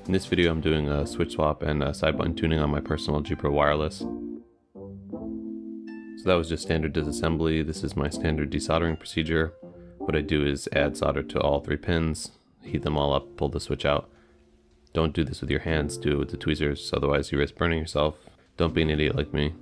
In this video I'm doing a switch swap and a side button tuning on my personal G Pro wireless. So that was just standard disassembly. This is my standard desoldering procedure. What I do is add solder to all 3 pins, heat them all up, pull the switch out. Don't do this with your hands, do it with the tweezers, otherwise you risk burning yourself. Don't be an idiot like me.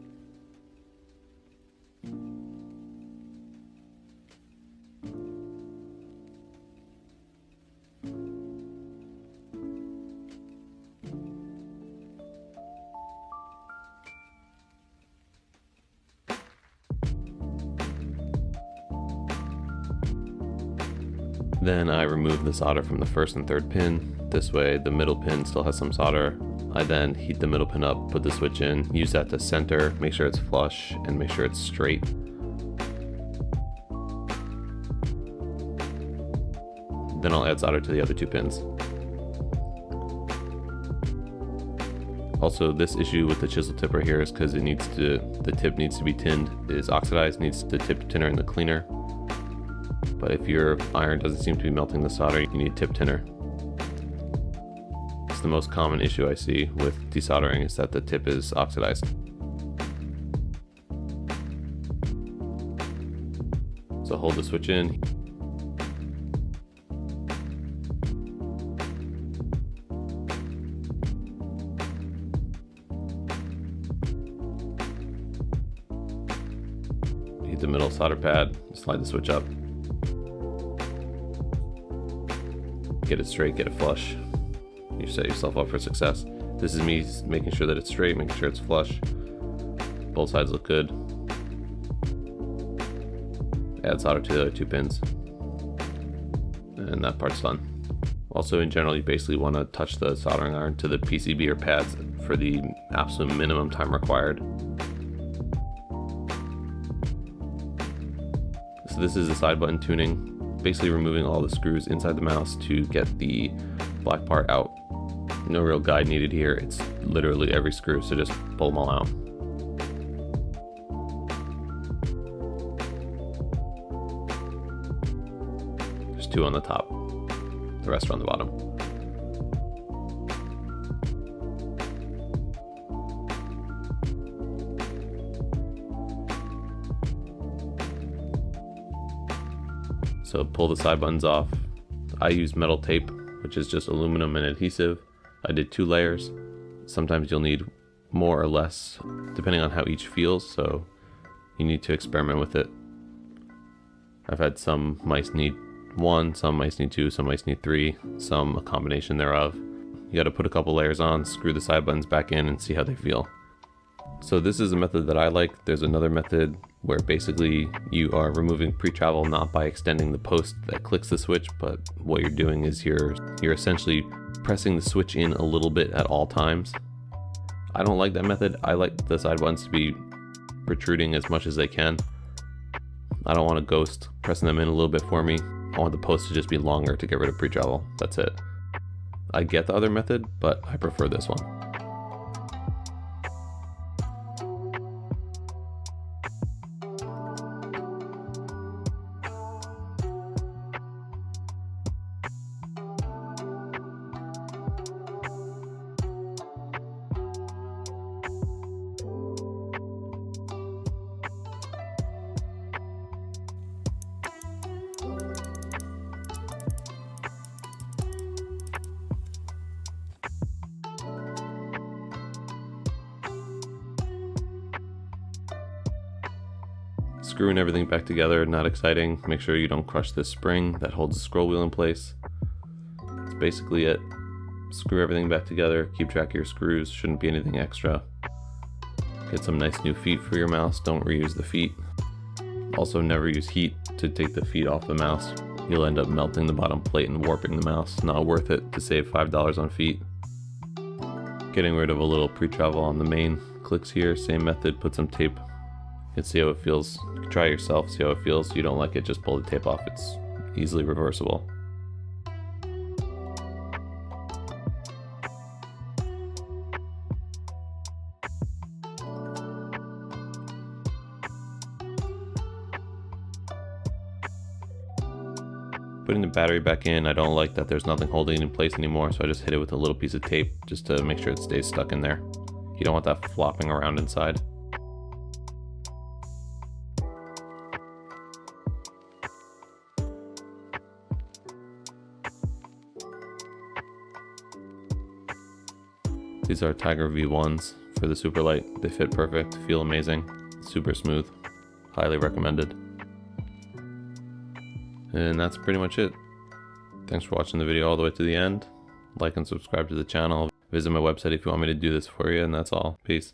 Then I remove the solder from the first and third pin. This way the middle pin still has some solder. I then heat the middle pin up, put the switch in, use that to center, make sure it's flush, and make sure it's straight. Then I'll add solder to the other 2 pins. Also, this issue with the chisel tip right here is because the tip needs to be tinned. It is oxidized, needs the tip tinner in the cleaner. But if your iron doesn't seem to be melting the solder, you need tip tinner. It's the most common issue I see with desoldering, is that the tip is oxidized. So hold the switch in. Heat the middle solder pad, slide the switch up. Get it straight, get it flush. You set yourself up for success. This is me making sure that it's straight, making sure it's flush. Both sides look good. Add solder to the other 2 pins. And that part's done. Also, in general, you basically want to touch the soldering iron to the PCB or pads for the absolute minimum time required. So this is the side button tuning. Basically removing all the screws inside the mouse to get the black part out. No real guide needed here, it's literally every screw, so just pull them all out. There's 2 on the top, the rest are on the bottom. So pull the side buttons off. I use metal tape, which is just aluminum and adhesive. I did 2 layers. Sometimes you'll need more or less, depending on how each feels, so you need to experiment with it. I've had some mice need 1, some mice need 2, some mice need 3, some a combination thereof. You gotta put a couple layers on, screw the side buttons back in, and see how they feel. So this is a method that I like. There's another method where basically you are removing pre-travel not by extending the post that clicks the switch, but what you're doing is you're essentially pressing the switch in a little bit at all times. I don't like that method. I like the side buttons to be protruding as much as they can. I don't want a ghost pressing them in a little bit for me. I want the post to just be longer to get rid of pre-travel. That's it. I get the other method, but I prefer this one. Screwing everything back together, not exciting. Make sure you don't crush this spring that holds the scroll wheel in place. That's basically it. Screw everything back together, keep track of your screws, shouldn't be anything extra. Get some nice new feet for your mouse, don't reuse the feet. Also, never use heat to take the feet off the mouse. You'll end up melting the bottom plate and warping the mouse. Not worth it to save $5 on feet. Getting rid of a little pre-travel on the main clicks here, same method, put some tape. You can see how it feels. You can try it yourself, see how it feels. If you don't like it, just pull the tape off. It's easily reversible. putting the battery back in, I don't like that there's nothing holding it in place anymore, so I just hit it with a little piece of tape just to make sure it stays stuck in there. You don't want that flopping around inside. These are Tiger V1s for the Superlight. They fit perfect, feel amazing, super smooth. Highly recommended. And that's pretty much it. Thanks for watching the video all the way to the end. Like and subscribe to the channel. Visit my website if you want me to do this for you, and that's all. Peace.